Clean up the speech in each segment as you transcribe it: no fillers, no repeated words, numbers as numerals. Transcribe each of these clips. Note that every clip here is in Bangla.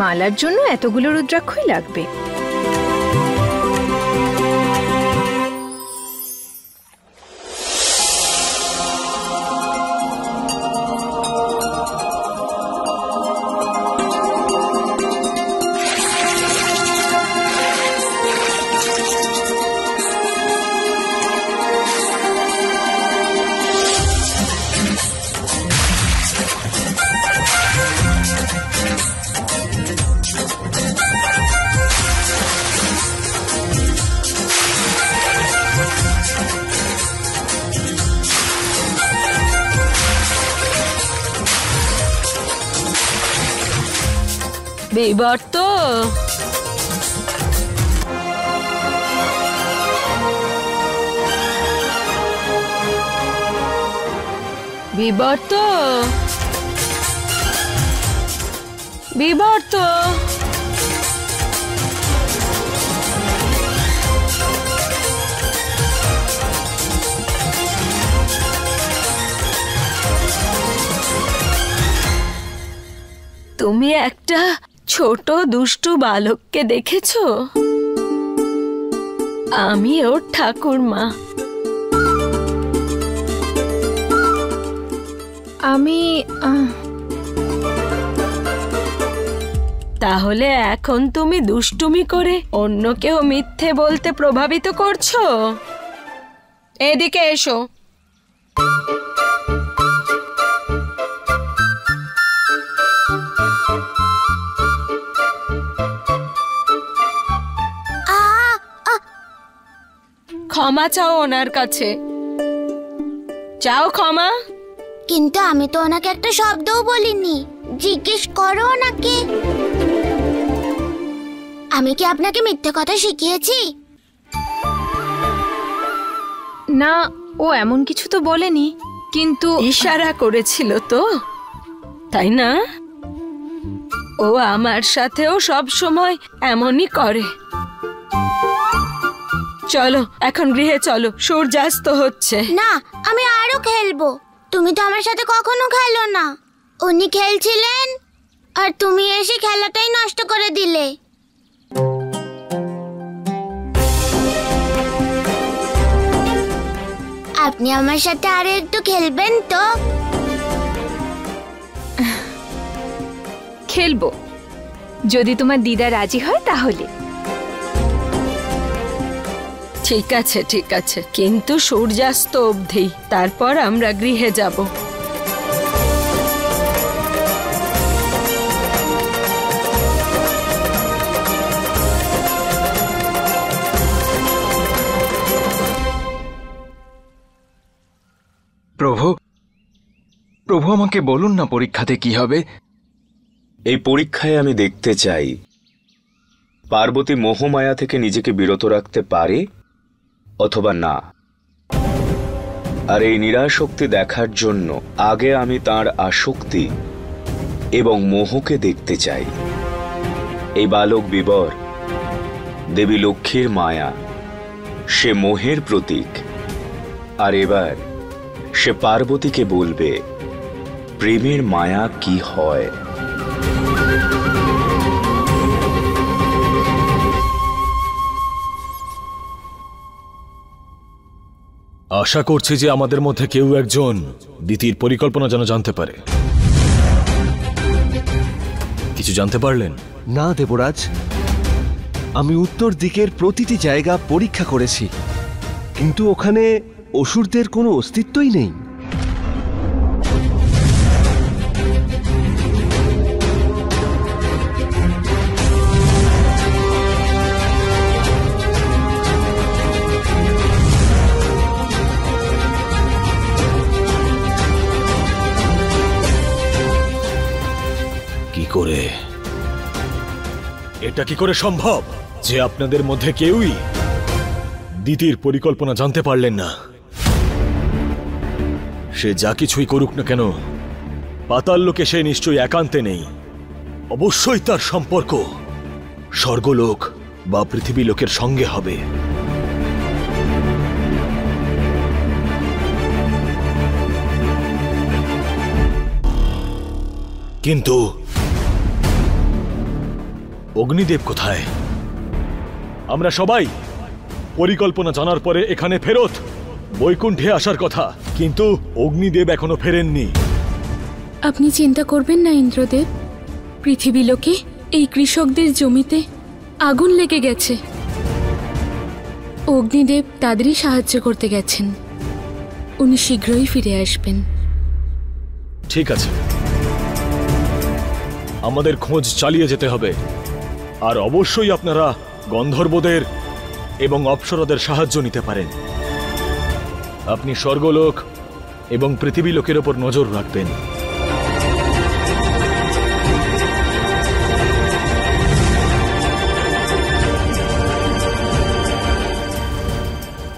মালার জন্য এতগুলো রুদ্রাক্ষই লাগবে। বিবর্ত, বিবর্ত, বিবর্ত, তুমি একটা ছোট দুষ্টু বালককে দেখেছো? আমি ওর ঠাকুরমা। আমি তাহলে এখন তুমি দুষ্টুমি করে অন্য কেউ মিথ্যে বলতে প্রভাবিত করছো? এদিকে এসো। ক্ষমা চাও ওনার কাছে, চাও ক্ষমা। কিন্তু আমি তো ওনাকে একটা শব্দও বলিনি। জিজ্ঞেস করো ওনাকে। আমি কি আপনাকে মিথ্যে কথা শিখিয়েছি? না, ও এমন কিছু তো বলেনি, কিন্তু ইশারা করেছিল তো, তাই না? ও আমার সাথেও সব সময় এমনই করে। চলো এখন গৃহে চলো, সূর্যাস্ত হচ্ছে। না, আমি আরো খেলবো। তুমি তো আমার সাথে কখনো খেলো না। উনি খেলছিলেন আর তুমি এসে খেলাটাই নষ্ট করে দিলে। আপনি আমার সাথে আরো একটু খেলবেন তো? খেলবো, যদি তোমার দিদা রাজি হয় তাহলে। ঠিক আছে ঠিক আছে, কিন্তু সূর্যাস্ত অবধি, তারপর আমরা গৃহে যাব। প্রভু, প্রভু আমাকে বলুন না পরীক্ষাতে কি হবে? এই পরীক্ষায় আমি দেখতে চাই পার্বতী মোহমায়া থেকে নিজেকে বিরত রাখতে পারে অথবা না। আর এই নিরাসক্তি দেখার জন্য আগে আমি তার আসক্তি এবং মোহকে দেখতে চাই। এই বালক বিবর দেবী লক্ষ্মীর মায়া, সে মোহের প্রতীক। আর এবার সে পার্বতীকে বলবে প্রেমের মায়া কি হয়। আশা করছি যে আমাদের মধ্যে কেউ একজন দিতির পরিকল্পনা যেন জানতে পারে। কিছু জানতে পারলেন? না দেবরাজ, আমি উত্তর দিকের প্রতিটি জায়গা পরীক্ষা করেছি, কিন্তু ওখানে অসুরদের কোনো অস্তিত্বই নেই। এটা কি করে সম্ভব যে আপনাদের মধ্যে কেউই দিতির পরিকল্পনা জানতে পারলেন না? সে যা কিছুই করুক না কেন, পাতাল লোকে সে নিশ্চয়ই একান্তে নেই। অবশ্যই তার সম্পর্ক স্বর্গলোক বা পৃথিবী লোকের সঙ্গে হবে। কিন্তু অগ্নিদেব কোথায়? আমরা সবাই পরিকল্পনা জানার পরে এখানে ফেরত বৈকুণ্ঠে আসার কথা, কিন্তু অগ্নিদেব এখনো ফেরেননি। আপনি চিন্তা করবেন না ইন্দ্রদেব, পৃথিবীলোকে এই কৃষকদের জমিতে আগুন লেগে গেছে। অগ্নিদেব তাদেরই সাহায্য করতে গেছেন, উনি শীঘ্রই ফিরে আসবেন। ঠিক আছে, আমাদের খোঁজ চালিয়ে যেতে হবে। আর অবশ্যই আপনারা গন্ধর্বদের এবং অপ্সরাদের সাহায্য নিতে পারেন। আপনি স্বর্গলোক এবং পৃথিবী লোকের ওপর নজর রাখবেন।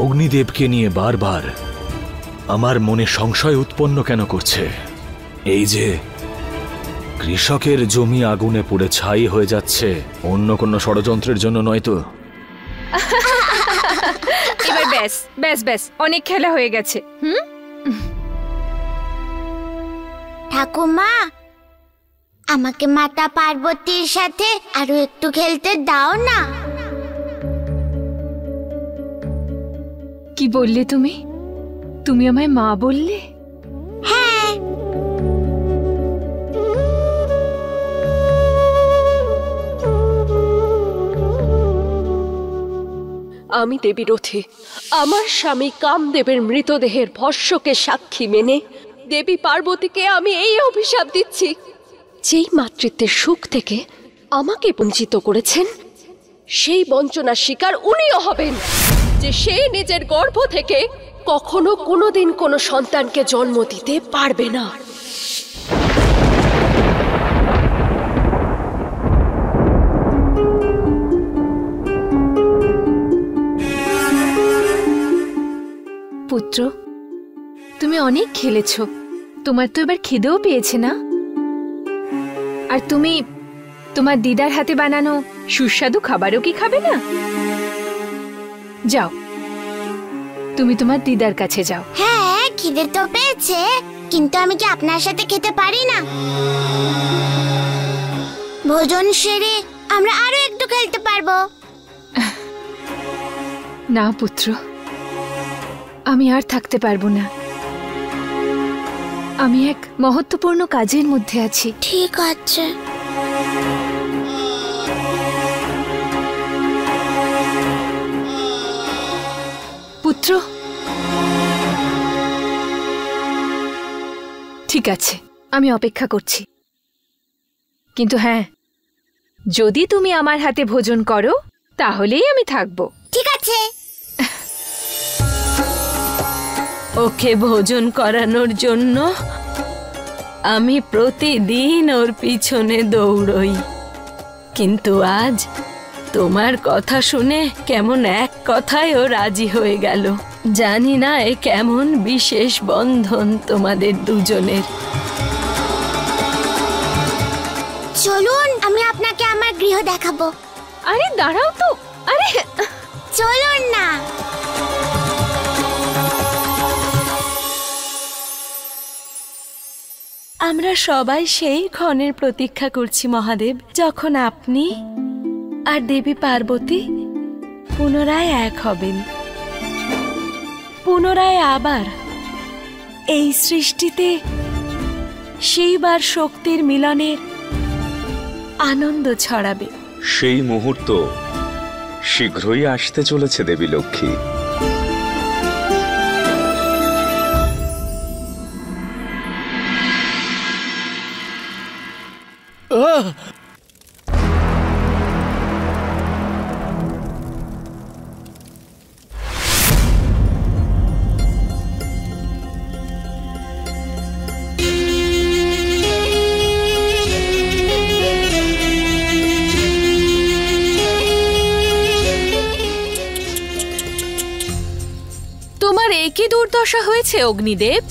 অগ্নিদেবকে নিয়ে বারবার আমার মনে সংশয় উৎপন্ন কেন করছে? এই যে কৃষকের জমি আগুনে পুড়ে ছাই হয়ে যাচ্ছে, অন্য কোনো ষড়যন্ত্রের জন্য নয় তো? এবার ব্যাস ব্যাস ব্যাস, অনেক খেলা হয়ে গেছে। ঠাকুমা, আমাকে মাতা পার্বতীর সাথে আরো একটু খেলতে দাও না। কি বললে তুমি? তুমি আমায় মা বললে? হ্যাঁ। আমি দেবী রথী আমার স্বামী কামদেবের মৃতদেহের ভস্যকে সাক্ষী মেনে দেবী পার্বতীকে আমি এই অভিশাপ দিচ্ছি, যেই মাতৃত্বের সুখ থেকে আমাকে বঞ্চিত করেছেন, সেই বঞ্চনার শিকার উনিও হবেন, যে সে নিজের গর্ভ থেকে কখনো কোনোদিন কোনো সন্তানকে জন্ম দিতে পারবে না। পুত্র, তুমি অনেক খেলেছ, তোমার তো এবার খিদেও পেয়েছে না? আর তুমি তোমার দিদার হাতে বানানো সুস্বাদু খাবারও কি খাবে না? যাও, তুমি তোমার দিদার কাছে যাও। হ্যাঁ, খিদে তো পেয়েছে, কিন্তু আমি কি আপনার সাথে খেতে পারি না? ভোজন সেরে আমরা আরো একটু খেলতে পারবো। না পুত্র, আমি আর থাকতে পারবো না। আমি এক মহত্বপূর্ণ কাজের মধ্যে আছি। ঠিক আছে। পুত্র, ঠিক আছে, আমি অপেক্ষা করছি। কিন্তু হ্যাঁ, যদি তুমি আমার হাতে ভোজন করো তাহলেই আমি থাকবো। ঠিক আছে। ওকে ভোজন করানোর জন্য আমি প্রতিদিন ওর পিছনে দৌড়ই, কিন্তু আজ তোমার কথা শুনে কেমন এক কথায় ও রাজি হয়ে গেল। জানি না এ কেমন বিশেষ বন্ধন তোমাদের দুজনের। চলুন, আমি আপনাকে আমার গৃহ দেখাবো। আরে দাঁড়াও তো, আরে চলুন না। আমরা সবাই সেই ক্ষণের প্রতীক্ষা করছি মহাদেব, যখন আপনি আর দেবী পার্বতী পুনরায় এক হবেন, পুনরায় আবার এই সৃষ্টিতে শিব আর শক্তির মিলনের আনন্দ ছড়াবে। সেই মুহূর্ত শীঘ্রই আসতে চলেছে দেবী লক্ষ্মী। তোমার একই দুর্দশা হয়েছে অগ্নিদেব?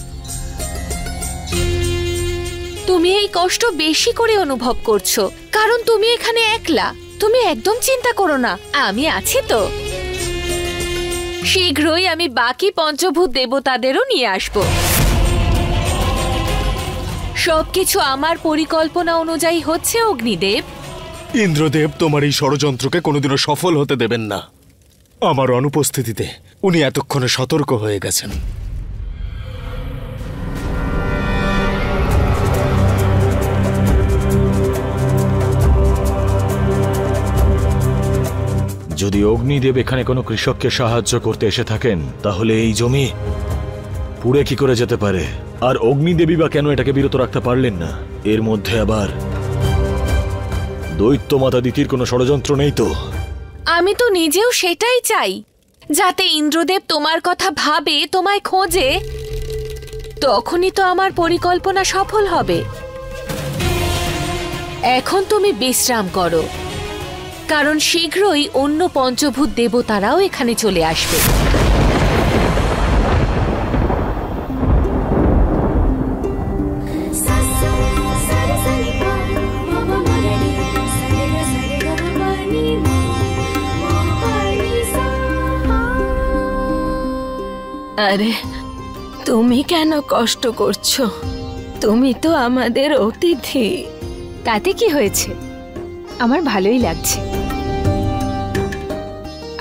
তুমি এই কষ্ট বেশি করে অনুভব করছো, কারণ তুমি এখানে একলা। তুমি একদম চিন্তা করো না, আমি আছি তো। শীঘ্রই আমি বাকি পঞ্চভূত দেবতাদেরও নিয়ে আসব। সবকিছু আমার পরিকল্পনা অনুযায়ী হচ্ছে অগ্নিদেব। ইন্দ্রদেব তোমার এই ষড়যন্ত্রকে কোনোদিনও সফল হতে দেবেন না। আমার অনুপস্থিতিতে উনি এতক্ষণে সতর্ক হয়ে গেছেন। যদি অগ্নিদেব এখানে কোনো কৃষককে সাহায্য করতে এসে থাকেন, তাহলে এই জমি পুড়ে কি করে যেতে পারে? আর অগ্নিদেবী বা কেন এটাকে বিরত রাখতে পারলেন না? এর মধ্যে আবার দৈত্য মাতা দিতির কোনো ষড়যন্ত্র নেই তো? আমি তো নিজেও সেটাই চাই, যাতে ইন্দ্রদেব তোমার কথা ভাবে, তোমায় খোঁজে। তখনই তো আমার পরিকল্পনা সফল হবে। এখন তুমি বিশ্রাম করো, কারণ শীঘ্রই অন্য পঞ্চভূত দেবতারাও এখানে চলে আসবে। আরে তুমি কেন কষ্ট করছো? তুমি তো আমাদের অতিথি। তাতে কি হয়েছে? আমার ভালোই লাগছে।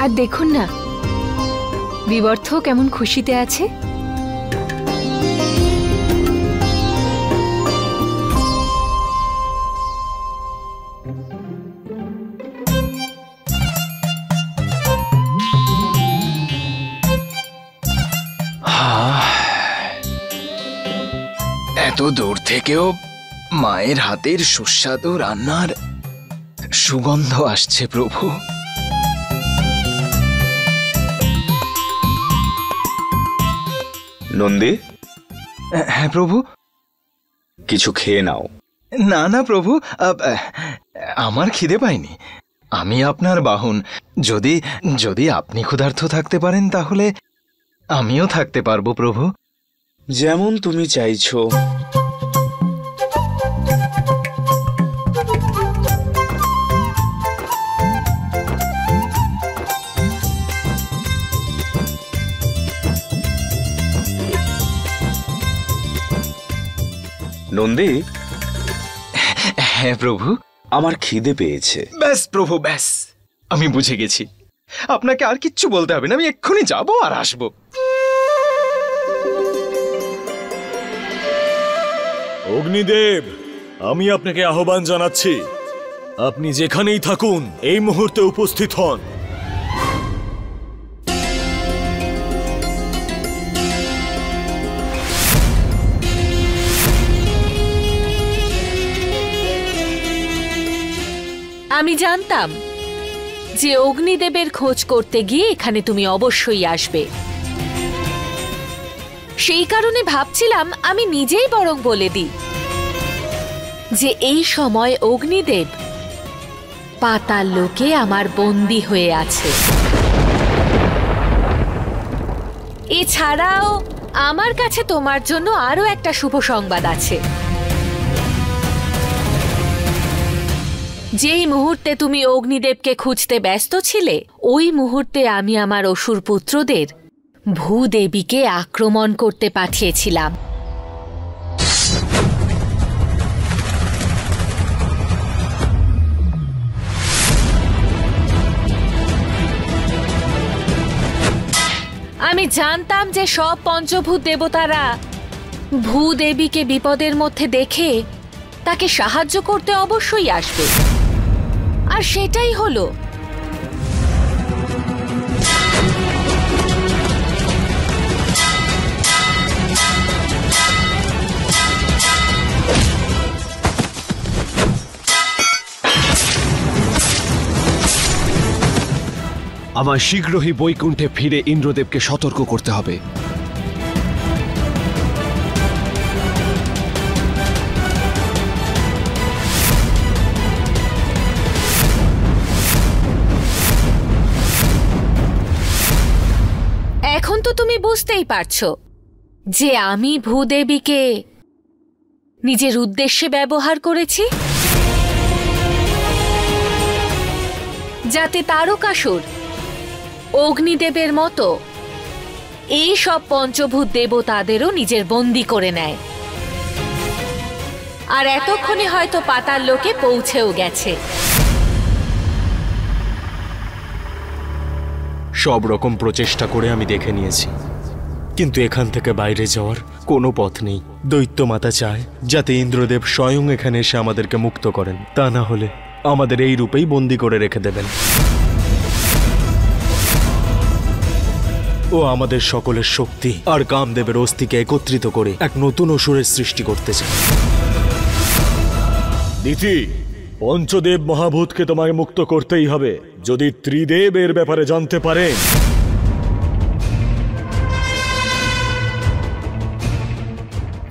আর দেখুন না, বিবর্থ কেমন খুশিতে আছে। এত দূর থেকেও মায়ের হাতের সুস্বাদু রান্নার সুগন্ধ আসছে প্রভু। নন্দী, হ্যাঁ প্রভু। কিছু খেয়ে নাও। না না প্রভু, আমার খিদে পায়নি। আমি আপনার বাহন। যদি যদি আপনি ক্ষুধার্ত থাকতে পারেন তাহলে আমিও থাকতে পারবো প্রভু। যেমন তুমি চাইছো। নন্দী, হ্যাঁ প্রভু। আমার খিদে পেয়েছে। ব্যাস প্রভু, ব্যাস। আমি বুঝে গেছি, আপনাকে আর কিচ্ছু বলতে হবে না। আমি এক্ষুনি যাবো আর আসবো। অগ্নিদেব, আমি আপনাকে আহ্বান জানাচ্ছি। আপনি যেখানেই থাকুন, এই মুহূর্তে উপস্থিত হন। আমি জানতাম যে অগ্নিদেবের খোঁজ করতে গিয়ে এখানে তুমি অবশ্যই আসবে। সেই কারণে ভাবছিলাম আমি নিজেই বরং বলে দিই যে এই সময় অগ্নিদেব পাতাল লোকে আমার বন্দী হয়ে আছে। এছাড়াও আমার কাছে তোমার জন্য আরো একটা শুভ সংবাদ আছে। যেই মুহূর্তে তুমি অগ্নিদেবকে খুঁজতে ব্যস্ত ছিলে, ওই মুহূর্তে আমি আমার অসুর পুত্রদের ভূদেবীকে আক্রমণ করতে পাঠিয়েছিলাম। আমি জানতাম যে সব পঞ্চভূত দেবতারা ভূদেবীকে বিপদের মধ্যে দেখে তাকে সাহায্য করতে অবশ্যই আসবে, আর সেটাই হলো। আমার শীঘ্রই বৈকুণ্ঠে ফিরে ইন্দ্রদেবকে সতর্ক করতে হবে। এখন তো তুমি বুঝতেই পারছো যে আমি ভূদেবীকে নিজের উদ্দেশ্যে ব্যবহার করেছি, যাতে তারকাসুর অগ্নিদেবের মতো এই সব পঞ্চভূত দেবতাদেরও নিজের বন্দী করে নেয়। আর এতক্ষণে হয়তো পাতাল লোকে পৌঁছেও গেছে। সব রকম প্রচেষ্টা করে আমি দেখে নিয়েছি, কিন্তু এখান থেকে বাইরে যাওয়ার কোনো পথ নেই। দৈত্য মাতা চায় যাতে ইন্দ্রদেব স্বয়ং এখানে এসে আমাদেরকে মুক্ত করেন, তা না হলে আমাদের এই রূপেই বন্দি করে রেখে দেবেন। ও আমাদের সকলের শক্তি আর কামদেবের অস্থিকে একত্রিত করে এক নতুন অসুরের সৃষ্টি করতে চায়। দিতি, পঞ্চদেব মহাভূতকে তোমায় মুক্ত করতেই হবে। যদি ত্রিদেব এর ব্যাপারে জানতে পারেন,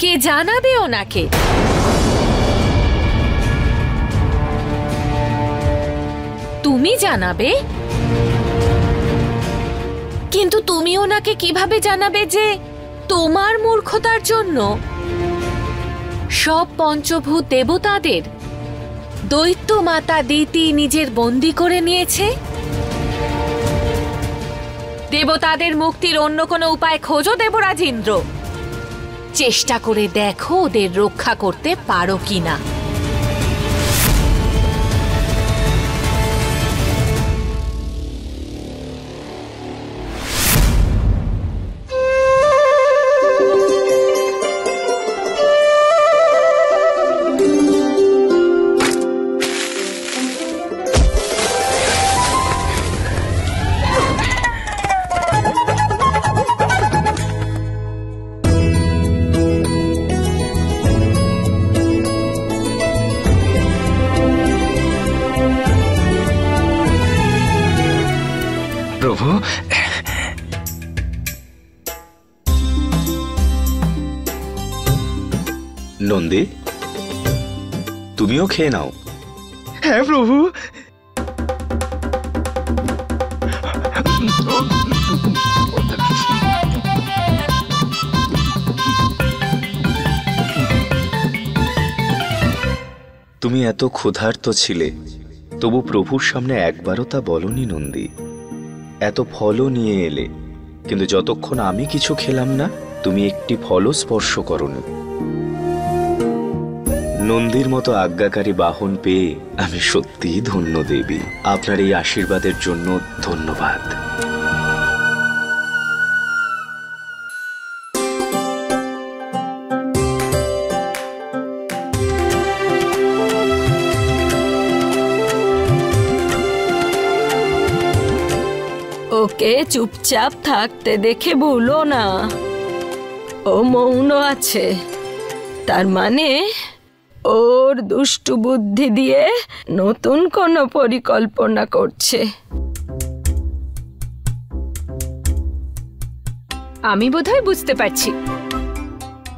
কে জানাবে ওনাকে? তুমি জানাবে? কিন্তু তুমি ওনাকে কিভাবে জানাবে যে তোমার মূর্খতার জন্য সব পঞ্চভূত দেবতাদের দৈত্য মাতা দিতি নিজের বন্দী করে নিয়েছে? দেবতাদের মুক্তির অন্য কোনো উপায় খোঁজো দেবরাজ ইন্দ্র। চেষ্টা করে দেখো ওদের রক্ষা করতে পারো কিনা। প্রভু, নন্দী, তুমিও খেয়ে নাও। হ্যাঁ প্রভু। তুমি এত ক্ষুধার্ত ছিলে, তবু প্রভুর সামনে একবারও তা বলনি নন্দী। এত ফলও নিয়ে এলে, কিন্তু যতক্ষণ আমি কিছু খেলাম না, তুমি একটি ফলও স্পর্শ করনি। নন্দীর মতো আজ্ঞাকারী বাহন পেয়ে আমি সত্যিই ধন্য দেবী। আপনার এই আশীর্বাদের জন্য ধন্যবাদ। ওকে চুপচাপ থাকতে দেখে ভুলো না, ও মৌন আছে। তার মানে ওর দুষ্টু বুদ্ধি দিয়ে নতুন কোনো পরিকল্পনা করছে। আমি বোধহয় বুঝতে পারছি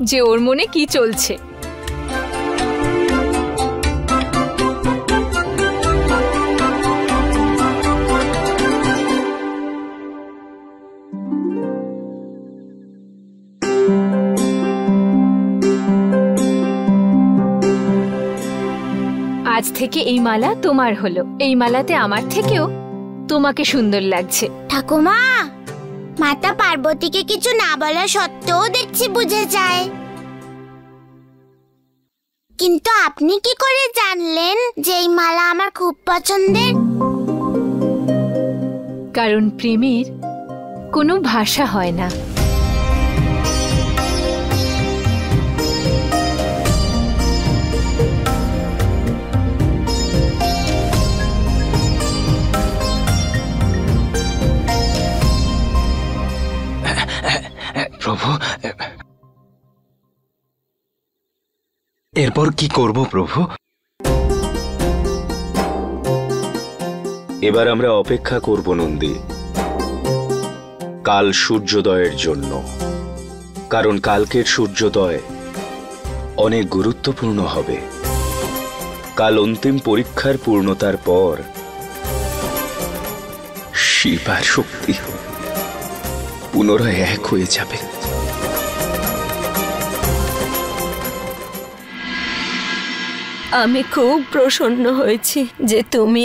যে ওর মনে কি চলছে। আজ থেকে এই মালা তোমার হলো। এই মালাতে আমার থেকেও তোমাকে সুন্দর লাগছে। ঠাকুমা, মাতা পার্বতীকে কিছু না বলা সত্ত্বেও দেখছি বুঝে যায়। কিন্তু আপনি কি করে জানলেন যে এই মালা আমার খুব পছন্দের? কারণ প্রেমের কোনো ভাষা হয় না। প্রভু, এরপর কি করব প্রভু? এবার আমরা অপেক্ষা করব নন্দী, কাল সূর্যোদয়ের জন্য। কারণ কালকের সূর্যোদয় অনেক গুরুত্বপূর্ণ হবে। কাল অন্তিম পরীক্ষার পূর্ণতার পর শিব আর শক্তি পুনরায় এক হয়ে যাবে। আমি খুব প্রসন্ন হয়েছি যে তুমি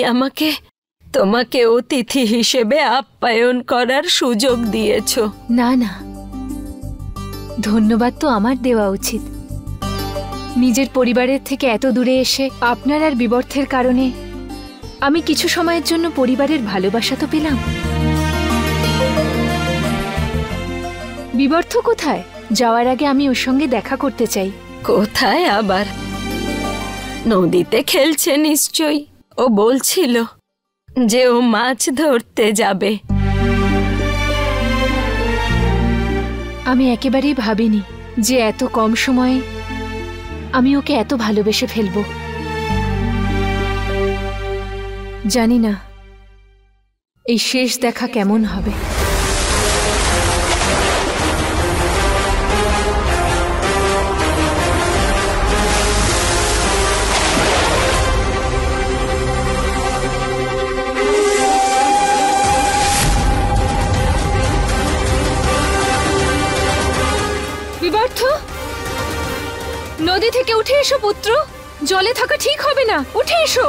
তোমাকে অতিথি হিসেবে আপ্যায়ন করার সুযোগ দিয়েছো। না না, ধন্যবাদ তো আমার দেওয়া উচিত। নিজের পরিবারের থেকে এত দূরে এসে আপনার আর বিবর্ধের কারণে আমি কিছু সময়ের জন্য পরিবারের ভালোবাসা তো পেলাম। বিবর্ত কোথায়? যাওয়ার আগে আমি ওর সঙ্গে দেখা করতে চাই। কোথায় আবার? নদীতে খেলছে নিশ্চয়ই। ও বলছিল যে ও মাছ ধরতে যাবে। আমি একেবারেই ভাবিনি যে এত কম সময়ে আমি ওকে এত ভালোবেসে ফেলবো। জানি না এই শেষ দেখা কেমন হবে। বিবর্ত, নদী থেকে উঠে এসো পুত্র, জলে থাকা ঠিক হবে না, উঠে এসো।